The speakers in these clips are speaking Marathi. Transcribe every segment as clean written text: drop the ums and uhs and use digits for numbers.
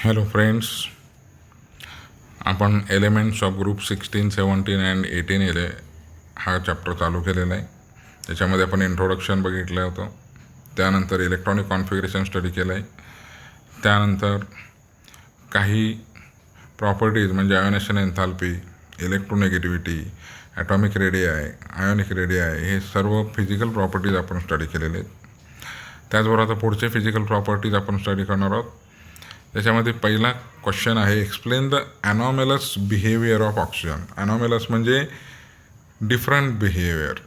हॅलो फ्रेंड्स, आपण एलिमेंट्स ऑफ ग्रुप 16, 17 अँड 18 हा चॅप्टर चालू केलेला आहे. त्याच्यामध्ये आपण इंट्रोडक्शन बघितलं होतं. त्यानंतर इलेक्ट्रॉनिक कॉन्फिगरेशन स्टडी केलं आहे. त्यानंतर काही प्रॉपर्टीज म्हणजे ionisation enthalpy, electronegativity, atomic radii, ionic radii हे सर्व फिजिकल प्रॉपर्टीज आपण स्टडी केलेले आहेत. त्याचबरोबर आता पुढचे फिजिकल प्रॉपर्टीज आपण स्टडी करणार आहोत. त्याच्यामध्ये पहिला क्वेश्चन आहे, explain the anomalous behaviour of oxygen. Anomalous म्हणजे डिफरंट बिहेवियर.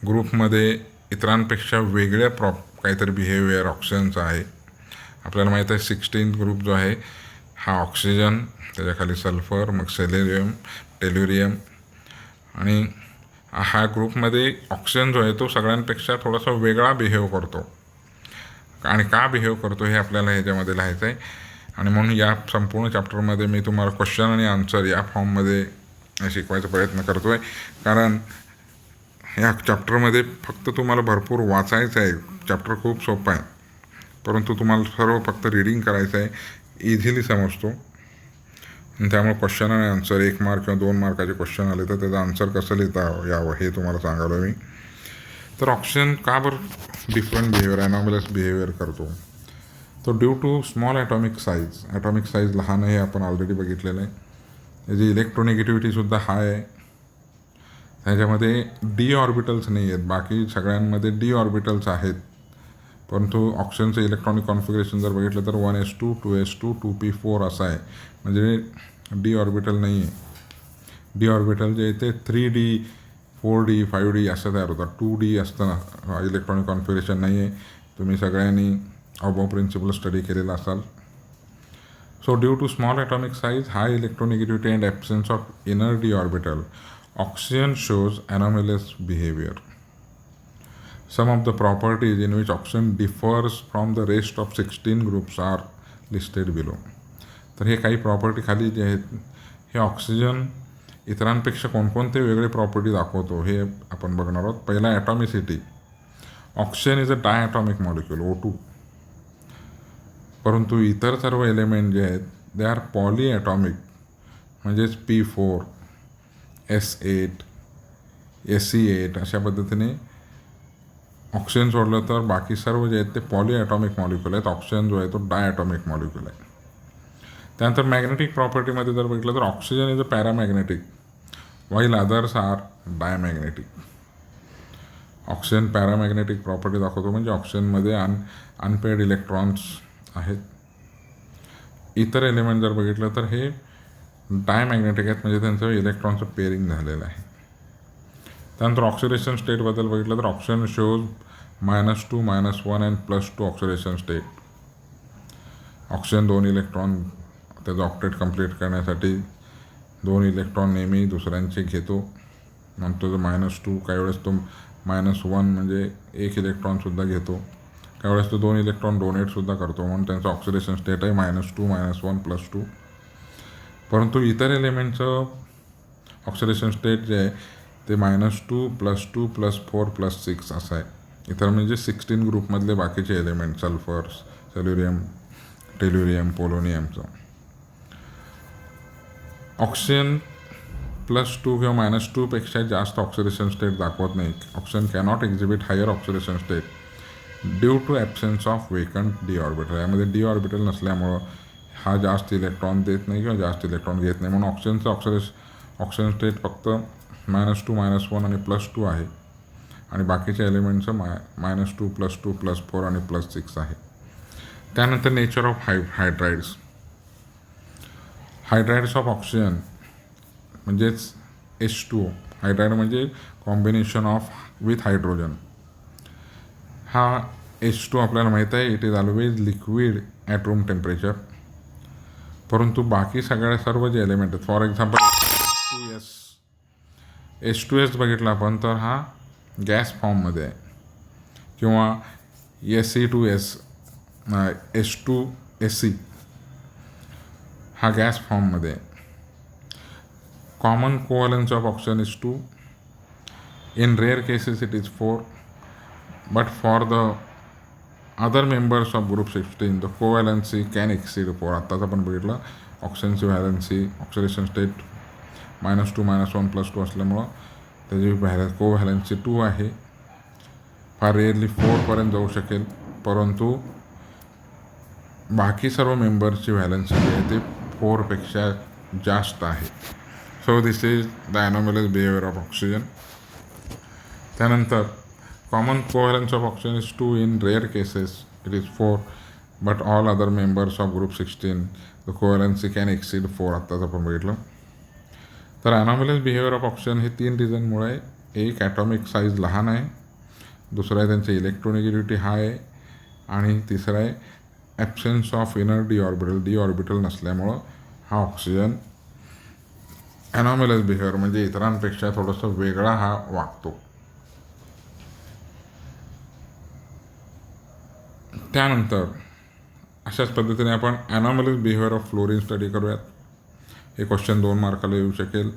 ग्रुपमध्ये इतरांपेक्षा वेगळ्या काहीतरी बिहेवियर ऑक्सिजनचा आहे. आपल्याला माहीत आहे 16 ग्रुप जो आहे हा ऑक्सिजन, त्याच्याखाली सल्फर, मग सेलेरियम, टेल्युरियम, आणि हा ग्रुपमध्ये ऑक्सिजन जो आहे तो सगळ्यांपेक्षा थोडासा वेगळा बिहेव करतो. आणि का बिहेव करतो हे आपल्याला ह्याच्यामध्ये लिहायचं आहे. आणि म्हणून या संपूर्ण चॅप्टरमध्ये मी तुम्हाला क्वेश्चन आणि आन्सर या फॉर्ममध्ये शिकवायचा प्रयत्न करतो आहे. कारण या चॅप्टरमध्ये फक्त तुम्हाला भरपूर वाचायचं आहे. चॅप्टर खूप सोपं आहे, परंतु तुम्हाला सर्व फक्त रीडिंग करायचं आहे. इझिली समजतो. त्यामुळे क्वेश्चन आणि आन्सर 1 मार्क किंवा 2 मार्काचे क्वेश्चन आले तर त्याचं आन्सर कसं लिहिता यावं हे तुम्हाला सांगायला मी. तर ऑक्सिजन का बरं डिफरंट बिहेवियर, ॲनॉमलस बिहेवियर करतो? तो due to small atomic size. Atomic size लहान आहे, आपण ऑलरेडी बघितलेलं आहे. त्याची इलेक्ट्रोनेगेटिव्हिटीसुद्धा हाय आहे. त्याच्यामध्ये डी ऑर्बिटल्स नाही आहेत. बाकी सगळ्यांमध्ये डी ऑर्बिटल्स आहेत, परंतु ऑक्सिजनचं इलेक्ट्रॉनिक कॉन्फिगरेशन जर बघितलं तर 1s2, 2s2, 2p4 असं आहे. म्हणजे डी ऑर्बिटल नाही आहे. डी ऑर्बिटल जे येते 3D, 4D, 5D असं तयार होतात. 2D असतं इलेक्ट्रॉनिक कॉन्फिगरेशन नाही आहे. तुम्ही सगळ्यांनी अबोव प्रिन्सिपल स्टडी केलेला असाल. So due to small atomic size, high electronegativity and absence of inner d orbital, oxygen shows anomalous behavior. Some of the properties in which oxygen differs from the rest of 16 groups are listed below. तर हे काही प्रॉपर्टी खाली जे आहेत हे ऑक्सिजन इतरांपेक्षा कोणकोणते वेगळे प्रॉपर्टी दाखवतो हे आपण बघणार आहोत. पहिला atomicity. Oxygen is a diatomic molecule, O2. परंतु इतर सर्व एलिमेंट जे आहेत दे आर पॉलीॲटॉमिक, म्हणजेच P4, S8, Se8 अशा पद्धतीने ऑक्सिजन सोडलं तर बाकी सर्व जे आहेत ते पॉलीॲटॉमिक मॉलिक्यूल आहेत. ऑक्सिजन जो आहे तो डायॲटॉमिक मॉलिक्यूल आहे. त्यानंतर मॅग्नेटिक प्रॉपर्टीमध्ये जर बघितलं तर oxygen is a paramagnetic while others are diamagnetic. Oxygen paramagnetic property दाखवतो, म्हणजे ऑक्सिजनमध्ये अनपेड इलेक्ट्रॉन्स आहेत. इतर एलिमेंट जर बघितलं तर हे डायमॅग्नेटिक आहेत, म्हणजे त्यांचं इलेक्ट्रॉनचं पेअरिंग झालेलं आहे. त्यानंतर ऑक्सिडेशन स्टेटबद्दल बघितलं तर oxygen shows -2, -1 and +2 oxidation state. Oxygen 2 electron त्याचं ऑक्टेट कंप्लीट करण्यासाठी 2 इलेक्ट्रॉन नेहमी दुसऱ्यांचे घेतो. नंतर -2, काही वेळेस तो -1 म्हणजे 1 इलेक्ट्रॉनसुद्धा घेतो. काही वेळेस तो 2 इलेक्ट्रॉन डोनेटसुद्धा करतो, म्हणून त्यांचं ऑक्सिडेशन स्टेट आहे -2, -1, +2. परंतु इतर एलिमेंटचं ऑक्सिडेशन स्टेट जे आहे ते -2, +2, +4, +6 असं आहे. इतर म्हणजे 16 ग्रुपमधले बाकीचे एलिमेंट सल्फर, सेल्युरियम, टेल्युरियम, पोलोनियमचं. ऑक्सिजन +2 किंवा -2 पेक्षा जास्त ऑक्सिडेशन स्टेट दाखवत नाही. Oxygen cannot exhibit higher oxidation state due to absence of vacant d orbital. यामध्ये डी ऑर्बिटल नसल्यामुळं हा जास्त इलेक्ट्रॉन देत नाही किंवा जास्त इलेक्ट्रॉन घेत नाही. म्हणून ऑक्सिजनचं ऑक्सिजन स्टेट फक्त -2, -1 आणि +2 आहे, आणि बाकीच्या एलिमेंटचं -2, +2, +4 आणि +6 आहे. त्यानंतर नेचर ऑफ हायड्राइड्स. हायड्राइड्स ऑफ ऑक्सिजन म्हणजेच H2O. हायड्राइड म्हणजे कॉम्बिनेशन ऑफ विथ हायड्रोजन. हा H2 आपल्याला माहीत आहे it is always liquid at room temperature. परंतु बाकी सर्व जे एलिमेंट आहेत, फॉर एक्झाम्पल H2S बघितला आपण तर हा गॅस फॉर्ममध्ये आहे, किंवा Se2S, H2SC हा गॅस फॉर्ममध्ये आहे. Common covalence of oxygen is 2. In rare cases it is 4, but for the other members of group 16 the covalency can exceed 4. आत्ताच आपण बघितलं ऑक्सिजनची व्हॅलन्सी ऑक्सिडेशन स्टेट -2 -1 +2 असल्यामुळं त्याची कोव्हॅलन्सी 2 आहे. फार रेअरली 4पर्यंत जाऊ शकेल, परंतु बाकी सर्व मेंबर्सची व्हॅलन्सी जी आहे ते 4पेक्षा जास्त आहे. So this is the anomalous behaviour of oxygen. त्यानंतर common covalence of oxygen is 2. In rare cases it is 4, but all other members of group 16 the covalency can exceed 4. आत्ताच आपण बघितलं. तर ॲनॉमलस बिहेवियर ऑफ ऑक्सिजन हे 3 रिझनमुळे आहे. एक, ॲटॉमिक साईज लहान आहे. दुसरा आहे त्यांची इलेक्ट्रोनेगेटिव्हिटी हाय आहे. आणि तिसरा आहे absence of inner d orbital नसल्यामुळं हा ऑक्सिजन ॲनॉमलस बिहेवियर म्हणजे इतरांपेक्षा थोडंसं वेगळा हा वागतो. त्यानंतर अशाच पद्धतीने आपण anomalous behaviour of fluorine study करूयात. हे क्वेश्चन 2 मार्काला येऊ शकेल.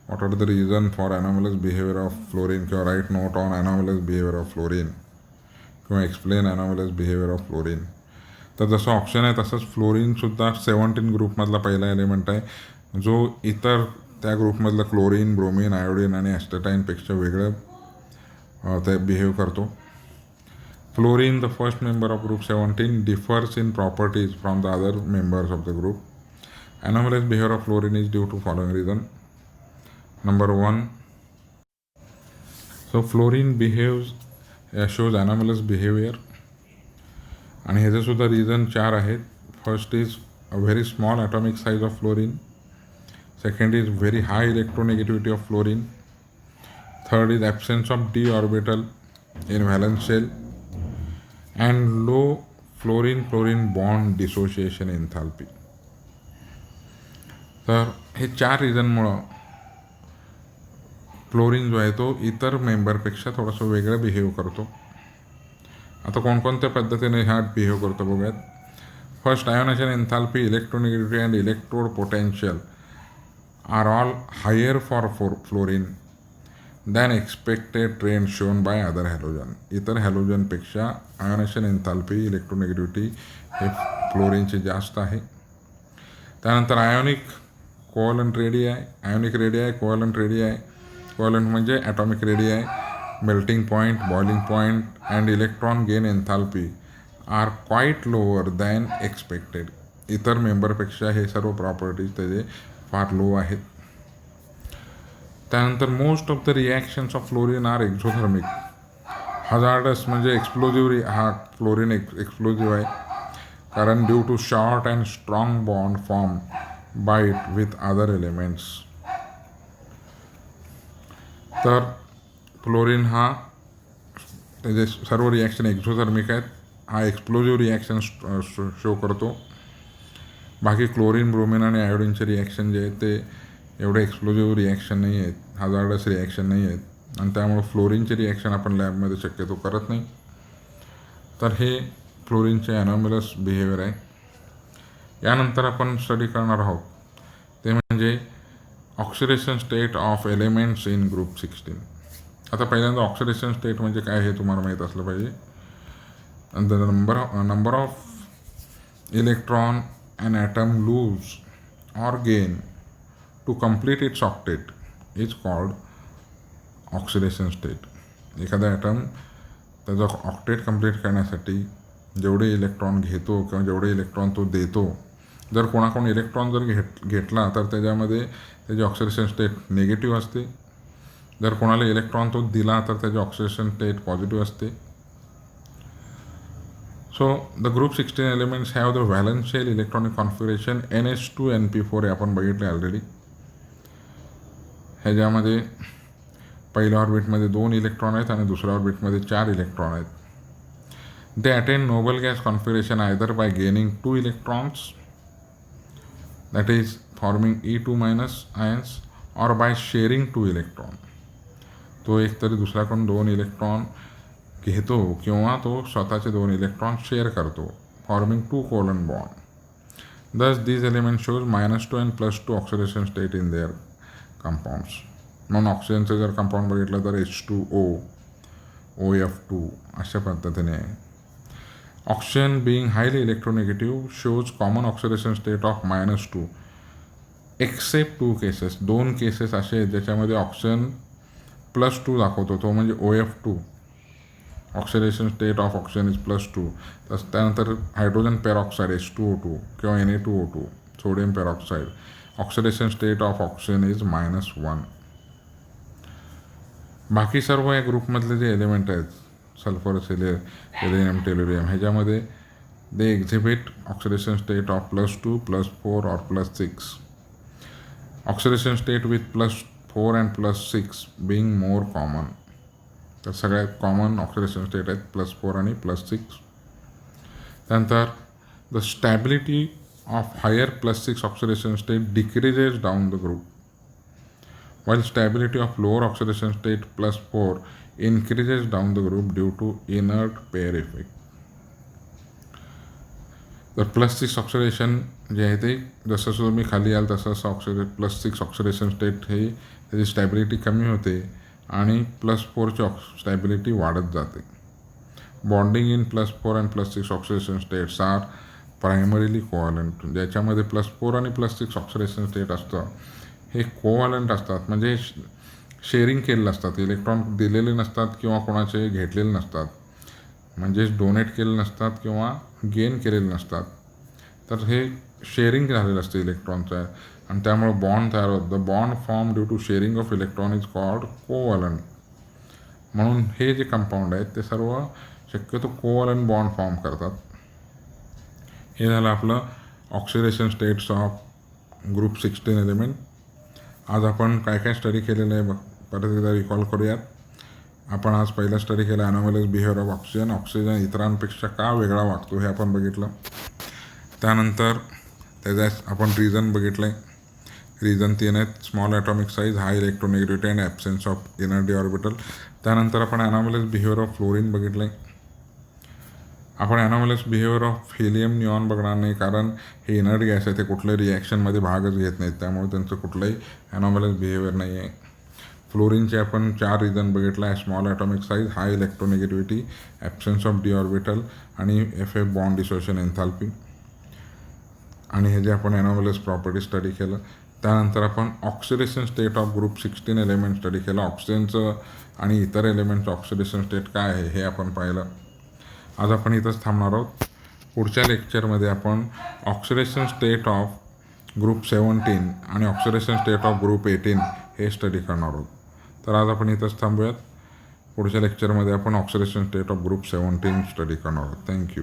What are the reason for anomalous behaviour of fluorine, किंवा write note on anomalous behaviour of fluorine, किंवा explain anomalous behaviour of fluorine. तर जसं ऑक्सिजन आहे तसंच फ्लोरीनसुद्धा 17 ग्रुपमधला पहिला एलिमेंट आहे, जो इतर त्या ग्रुपमधलं क्लोरीन, ब्रोमीन, आयोडीन आणि ॲस्टेटाईनपेक्षा वेगळं ते बिहेव करतो. Fluorine, the first member of group 17, differs in properties from the other members of the group. Anomalous behavior of fluorine is due to following reason. Number 1, so fluorine behaves shows anomalous behavior, आणि ह्याचे सुद्धा रिझन 4 आहेत. First is a very small atomic size of fluorine. Second is very high electronegativity of fluorine. Third is absence of d orbital in valence shell and low fluorine bond dissociation enthalpy. तर हे 4 रिझनमुळं फ्लोरीन जो आहे तो इतर मेंबरपेक्षा थोडंसं वेगळं बिहेव करतो. आता कोणकोणत्या पद्धतीने हा बिहेव करतो बघूयात. First, ionization enthalpy, electronegativity and electrode potential are all higher for fluorine than expected trend shown by other halogen. इतर हॅलोजनपेक्षा आयोनायझेशन एन्थाल्पी, इलेक्ट्रोनेगेटिव्हिटी हे फ्लोरीनची जास्त आहे. त्यानंतर आयोनिक कोव्हलंट रेडियाय, आयोनिक रेडियाय, कोव्हलंट रेडियाय. कोव्हलंट म्हणजे atomic radii, melting point, boiling point and electron gain enthalpy are quite lower than expected. इतर मेंबरपेक्षा हे सर्व प्रॉपर्टीज त्याचे फार लो आहेत. त्यानंतर most of the reactions of fluorine are exothermic. Hazardous म्हणजे एक्सप्लोजिव्ह, हा फ्लोरीन एक्सप्लोजिव्ह आहे, कारण due to short and strong bond form by it with other elements. तर फ्लोरीन हा त्याचे सर्व रिॲक्शन एक्झोथर्मिक आहेत. हा एक्सप्लोजिव्ह रिॲक्शन शो करतो. बाकी क्लोरीन, ब्रोमीन आणि आयोडीनचे रिॲक्शन जे आहेत ते एवढे एक्सप्लोजिव्ह रिॲक्शन नाही आहेत, हजार्डस रिॲक्शन नाही आहेत, आणि त्यामुळे फ्लोरीनचे रिॲक्शन आपण लॅबमध्ये शक्यतो करत नाही. तर हे फ्लोरीनचे ॲनॉमलस बिहेवियर आहे. यानंतर आपण स्टडी करणार आहोत ते म्हणजे oxidation state of elements in group 16. आता पहिल्यांदा ऑक्सिडेशन स्टेट म्हणजे काय हे तुम्हाला माहीत असलं पाहिजे. The number of electron and atom lose or gain to complete its octet is called oxidation state. एखादा ॲटम त्याचा ऑक्टेट कंप्लीट करण्यासाठी जेवढे इलेक्ट्रॉन घेतो किंवा जेवढे इलेक्ट्रॉन तो देतो, जर कोणाकडून इलेक्ट्रॉन जर घेतला तर त्याच्यामध्ये त्याची ऑक्सिडेशन स्टेट निगेटिव्ह असते. जर कोणाला इलेक्ट्रॉन तो दिला तर त्याची ऑक्सिडेशन स्टेट पॉझिटिव्ह असते. So the group 16 elements have the valence shell electronic configuration NH2 NP4 हे आपण बघितले ऑलरेडी. ह्याच्यामध्ये पहिल्या ऑर्बिटमध्ये 2 इलेक्ट्रॉन आहेत आणि दुसऱ्या ऑर्बिटमध्ये 4 इलेक्ट्रॉन आहेत. They attain noble gas configuration either by gaining 2 electrons, that is forming E2- ions, or by sharing 2 electron. तो एकतरी दुसऱ्याकडून 2 इलेक्ट्रॉन घेतो किंवा तो स्वतःचे 2 इलेक्ट्रॉन शेअर करतो, forming 2 covalent bond. Thus these elements shows -2 and +2 oxidation state in their compounds. म्हणून ऑक्सिजनचं जर कंपाऊंड बघितलं तर H2O, OF2 अशा पद्धतीने आहे. Oxygen being highly electronegative shows common oxidation state of -2 except 2 cases. 2 cases असे आहेत ज्याच्यामध्ये ऑक्सिजन +2 दाखवतो, तो म्हणजे OF2. Oxidation state of oxygen is +2. त्यानंतर हायड्रोजन पेरॉक्साईड H2O2 किंवा Na2O2 sodium peroxide, oxidation state of oxygen is -1. बाकी सर्व या ग्रुपमधले जे एलिमेंट आहेत सल्फर, सेलेनियम, टेल्युरियम, ह्याच्यामध्ये they exhibit oxidation state of +2, +4 और +6. Oxidation state with +4 and +6 being more common. तर सगळ्यात कॉमन ऑक्सिडेशन स्टेट आहेत +4 आणि +6. त्यानंतर the stability of higher +6 oxidation state decreases down the group, while stability of lower oxidation state +4 increases down the group due to inert pair effect. तर +6 ऑक्सिडेशन जे आहे ते जसं तुम्ही खाली याल तसं +6 ऑक्सिडेशन स्टेट हे त्याची स्टॅबिलिटी कमी होते आणि +4ची स्टॅबिलिटी वाढत जाते. Bonding in +4 and +6 oxidation states are primarily covalent. ज्याच्यामध्ये +4 आणि +6 ऑक्सिडेशन स्टेट असतं हे कोव्हॅलंट असतात, म्हणजे शेअरिंग केलेलं असतात. इलेक्ट्रॉन दिलेले नसतात किंवा कोणाचे घेतलेले नसतात, म्हणजेच डोनेट केलेले नसतात किंवा गेन केलेले नसतात. तर हे शेअरिंग झालेलं असतं इलेक्ट्रॉनचं आणि त्यामुळे बॉन्ड तयार होतं. The bond form due to sharing of electron is called covalent. म्हणून हे जे कंपाऊंड आहेत ते सर्व शक्यतो कोव्हॅलंट बॉन्ड फॉर्म करतात. हे झालं आपलं oxidation states of group 16 element. आज आपण काय काय स्टडी केलेलं आहे परत एकदा रिकॉल करूयात. आपण आज पहिला स्टडी केला ॲनॉमलस बिहेवियर ऑफ ऑक्सिजन. ऑक्सिजन इतरांपेक्षा का वेगळा वागतो हे आपण बघितलं. त्यानंतर त्याचा आपण रिझन बघितलं आहे. रिझन 3 आहेत: small atomic size, high electronegativity and absence of inner d orbital. त्यानंतर आपण ॲनॉमलस बिहेवियर ऑफ फ्लोरीन बघितलं आहे. आपण anomalous behaviour of helium neon बघणार नाही, कारण हे इनर्ट गॅस आहे, ते कुठल्याही रिॲक्शनमध्ये भागच घेत नाहीत, त्यामुळे त्यांचं कुठलंही ॲनॉमलस बिहेवियर नाही आहे. फ्लोरीनचे आपण 4 रिझन बघितलं आहे: small atomic size, high electronegativity, absence of d orbital आणि FF बॉन्ड डिसोशन एन्थाल्पी. आणि हे जे आपण ॲनॉमलस प्रॉपर्टी स्टडी केलं. त्यानंतर आपण oxidation state of group 16 element study केलं. ऑक्सिजनचं आणि इतर एलिमेंटचं ऑक्सिडेशन स्टेट काय आहे हे आपण पाहिलं. आज आपण इथंच थांबणार आहोत. पुढच्या लेक्चरमध्ये आपण ऑक्सिडेशन स्टेट ऑफ ग्रुप 17 आणि ऑक्सिडेशन स्टेट ऑफ ग्रुप 18 हे स्टडी करणार आहोत. तर आज आपण इथंच थांबूयात. पुढच्या लेक्चरमध्ये आपण oxidation state of group 17 study करणार आहोत. थँक्यू.